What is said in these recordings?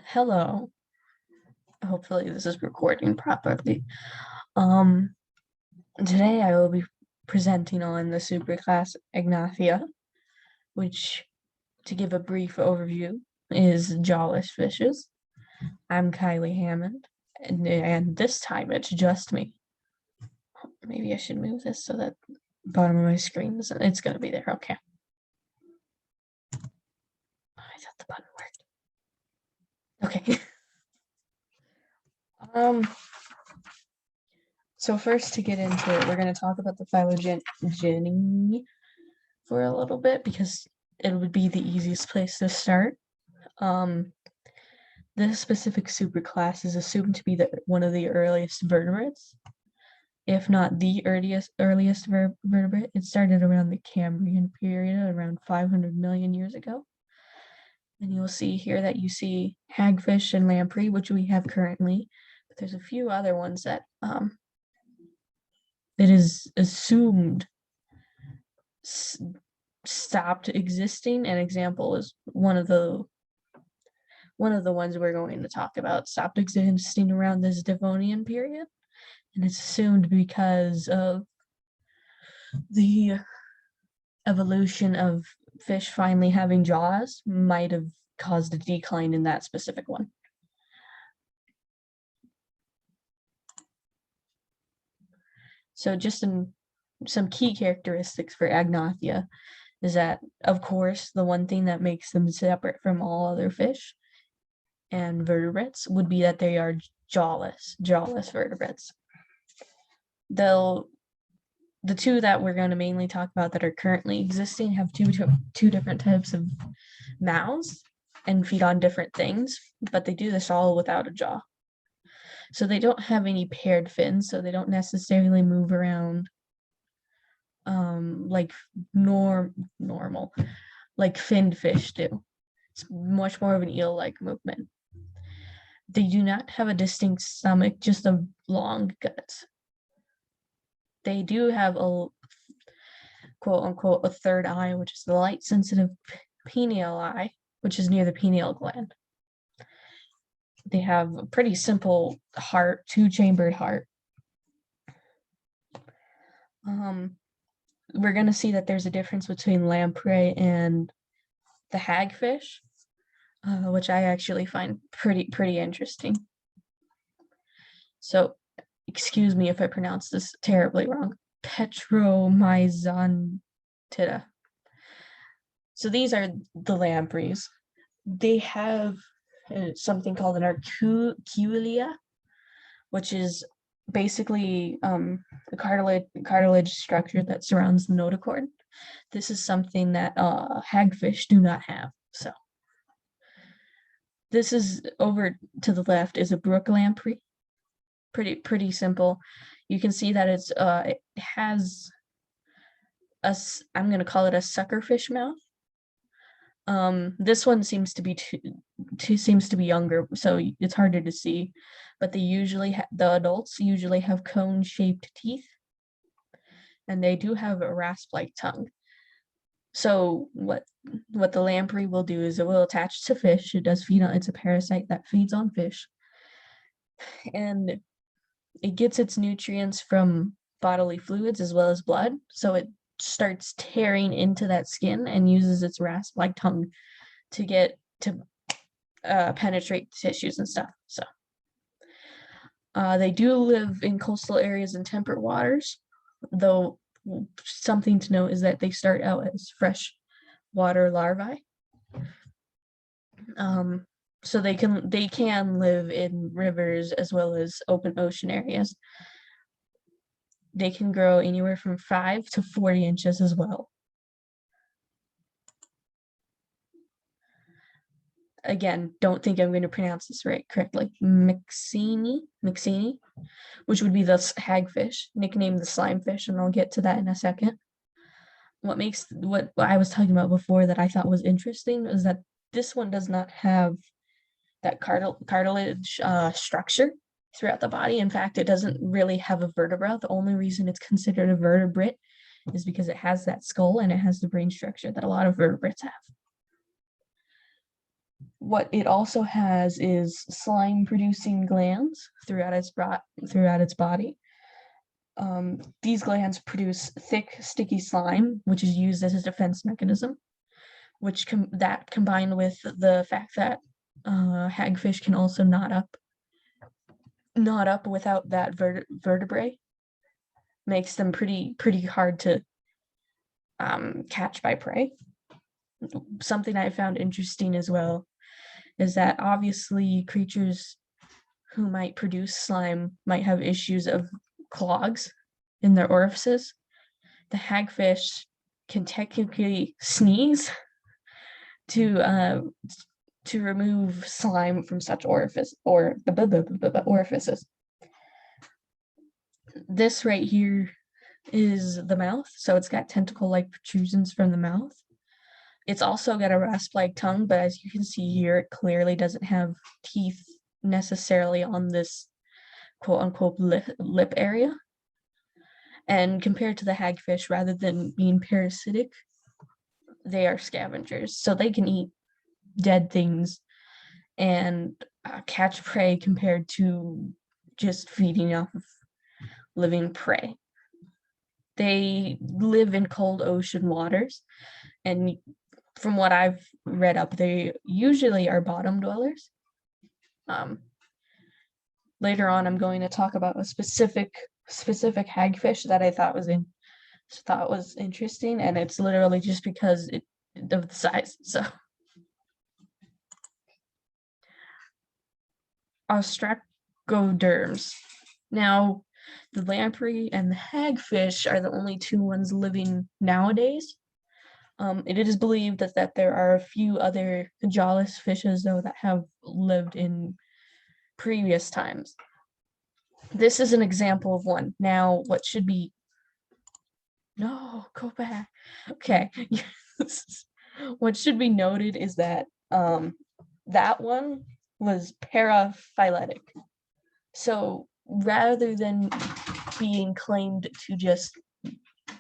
Hello. Hopefully this is recording properly. Um, Today I will be presenting on the superclass Agnatha, which, to give a brief overview, is jawless fishes. I'm Kylie Hammond, and this time it's just me. Maybe I should move this so that bottom of my screen it's gonna be there. Okay. I thought the button worked. Okay. So first, to get into it, we're going to talk about the phylogeny for a little bit because it would be the easiest place to start. This specific superclass is assumed to be one of the earliest vertebrates, if not the earliest vertebrate. It started around the Cambrian period, around 500 million years ago. And you'll see here that you see hagfish and lamprey, which we have currently, but there's a few other ones that it is assumed stopped existing. An example is one of the ones we're going to talk about stopped existing around this Devonian period, and it's assumed because of the evolution of fish finally having jaws might have caused a decline in that specific one. So just some key characteristics for Agnatha is that, of course, the one thing that makes them separate from all other fish and vertebrates would be that they are jawless vertebrates. The two that we're going to mainly talk about that are currently existing have two different types of mouths and feed on different things, but they do this all without a jaw. So they don't have any paired fins, so they don't necessarily move around like normal, like finned fish do. It's much more of an eel-like movement. They do not have a distinct stomach, just a long guts. They do have a quote-unquote a third eye, which is the light-sensitive pineal eye, which is near the pineal gland. They have a pretty simple heart, two-chambered heart. We're going to see that there's a difference between lamprey and the hagfish, which I actually find pretty interesting. So, excuse me if I pronounce this terribly wrong. Petromyzontida. So these are the lampreys. They have something called an arculia, which is basically the cartilage structure that surrounds the notochord. This is something that hagfish do not have. So this is over to the left is a brook lamprey. Pretty simple. You can see that it has I'm going to call it a suckerfish mouth. This one seems to be younger, so it's harder to see, but the adults usually have cone-shaped teeth, and they do have a rasp-like tongue. So what the lamprey will do is it will attach to fish. It does feed on. It's a parasite that feeds on fish, and it gets its nutrients from bodily fluids as well as blood. So it starts tearing into that skin and uses its rasp-like tongue to penetrate tissues and stuff. So they do live in coastal areas and temperate waters, though something to note is that they start out as fresh water larvae. So they can live in rivers as well as open ocean areas. They can grow anywhere from 5 to 40 inches as well. Again, don't think I'm going to pronounce this correctly. Mixini, which would be the hagfish, nicknamed the slimefish, and I'll get to that in a second. What I was talking about before that I thought was interesting is that this one does not have that cartilage structure throughout the body. In fact, it doesn't really have a vertebra. The only reason it's considered a vertebrate is because it has that skull and it has the brain structure that a lot of vertebrates have. what it also has is slime producing glands throughout its body. These glands produce thick, sticky slime, which is used as a defense mechanism, which that combined with the fact that hagfish can also knot up without that vertebrae, makes them pretty hard to catch by prey. Something I found interesting as well is that obviously creatures who might produce slime might have issues of clogs in their orifices. The hagfish can technically sneeze to remove slime from such orifices. This right here is the mouth, so it's got tentacle-like protrusions from the mouth. It's also got a rasp-like tongue, but as you can see here, it clearly doesn't have teeth necessarily on this quote-unquote lip area. And compared to the hagfish, rather than being parasitic, they are scavengers, so they can eat dead things and catch prey compared to just feeding off of living prey. They live in cold ocean waters, and from what I've read up, they usually are bottom dwellers. Later on, I'm going to talk about a specific hagfish that I thought was interesting, and it's literally just because of the size. So, ostracoderms. Now, the lamprey and the hagfish are the only two ones living nowadays. It is believed that there are a few other jawless fishes, though, that have lived in previous times. This is an example of one. Now, what should be... No, go back. Okay. What should be noted is that that one was paraphyletic. So rather than being claimed to just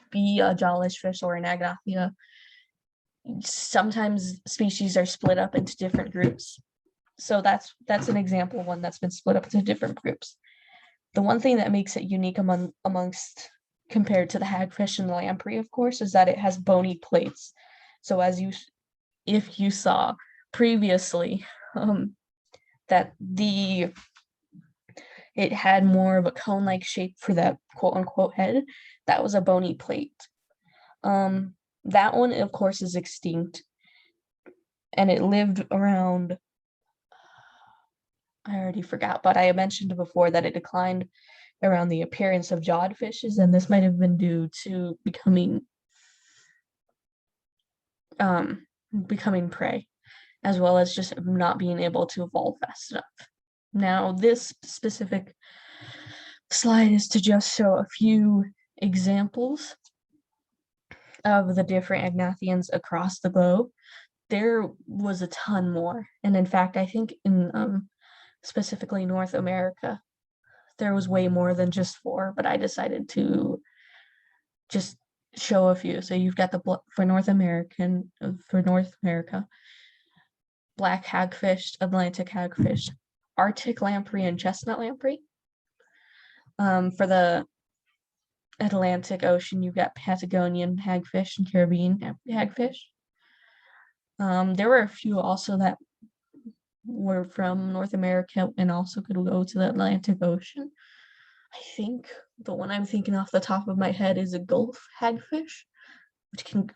be a jawless fish or an Agnatha, sometimes species are split up into different groups. So that's an example of one that's been split up into different groups. The one thing that makes it unique amongst compared to the hagfish and the lamprey, of course, is that it has bony plates. So if you saw previously, that it had more of a cone-like shape for that quote-unquote head, that was a bony plate. That one, of course, is extinct, and it lived around, I already forgot, but I mentioned before that it declined around the appearance of jawed fishes, and this might have been due to becoming prey, as well as just not being able to evolve fast enough. Now, this specific slide is to just show a few examples of the different Agnathians across the globe. There was a ton more, and in fact, I think in specifically North America, there was way more than just 4, but I decided to just show a few. So you've got for North America, black hagfish, Atlantic hagfish, Arctic lamprey, and chestnut lamprey. For the Atlantic Ocean, you've got Patagonian hagfish and Caribbean hagfish. There were a few also that were from North America and also could go to the Atlantic Ocean. I think the one I'm thinking off the top of my head is a Gulf hagfish, which can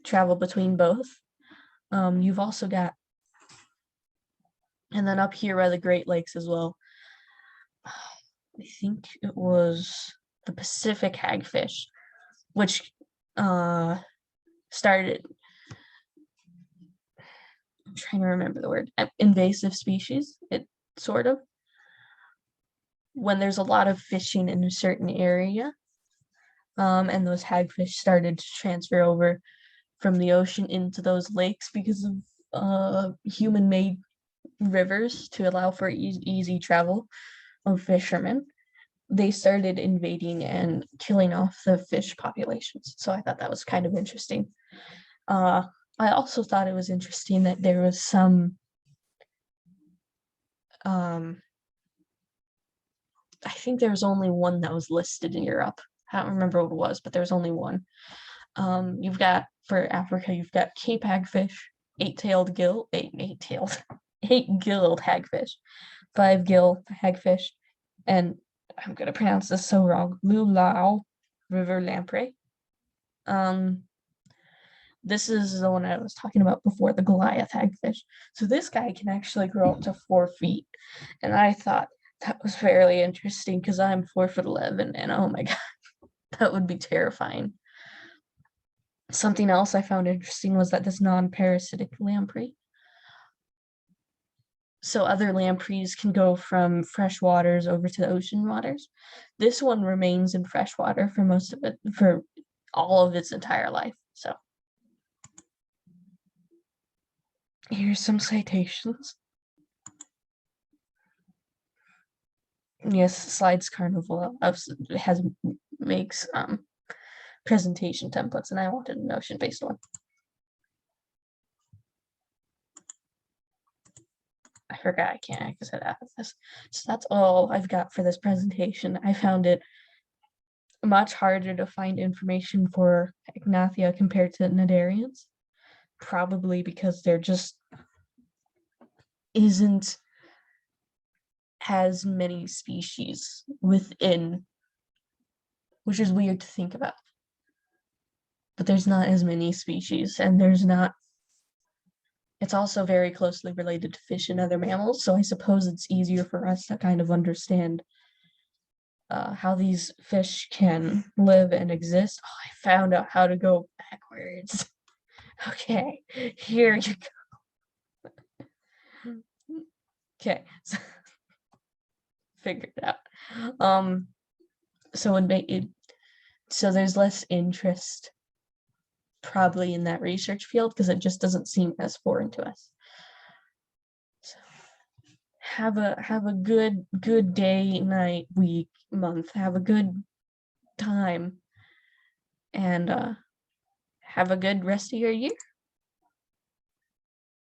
travel between both. You've also got, and then up here by the Great Lakes as well, I think it was the Pacific hagfish, which started, I'm trying to remember the word, invasive species, it sort of. When there's a lot of fishing in a certain area, and those hagfish started to transfer over from the ocean into those lakes because of human-made rivers to allow for easy travel of fishermen, they started invading and killing off the fish populations. So I thought that was kind of interesting. I also thought it was interesting that there was some I think there's only one that was listed in Europe. I don't remember what it was, but there's only one. You've got, for Africa, you've got Cape hagfish, eight-gilled hagfish, five-gill hagfish, and I'm gonna pronounce this so wrong, Lulau river lamprey. This is the one I was talking about before, the Goliath hagfish. So this guy can actually grow up to 4 feet, and I thought that was fairly interesting because I'm 4'11", and oh my god, that would be terrifying. Something else I found interesting was that this non-parasitic lamprey. So other lampreys can go from fresh waters over to the ocean waters. This one remains in fresh water for most of it, for all of its entire life. So here's some citations. Yes, Slides Carnival makes presentation templates, and I wanted a Notion-based one. I forgot I can't exit out of this. So that's all I've got for this presentation. I found it much harder to find information for Agnatha compared to Cnidarians, probably because there just isn't as many species within, which is weird to think about. But there's not as many species, and it's also very closely related to fish and other mammals, so I suppose it's easier for us to kind of understand how these fish can live and exist. Oh, I found out how to go backwards. Okay, here you go. Okay, so figured it out. So so there's less interest probably in that research field because it just doesn't seem as foreign to us. So have a good day, night, week, month. Have a good time, and have a good rest of your year.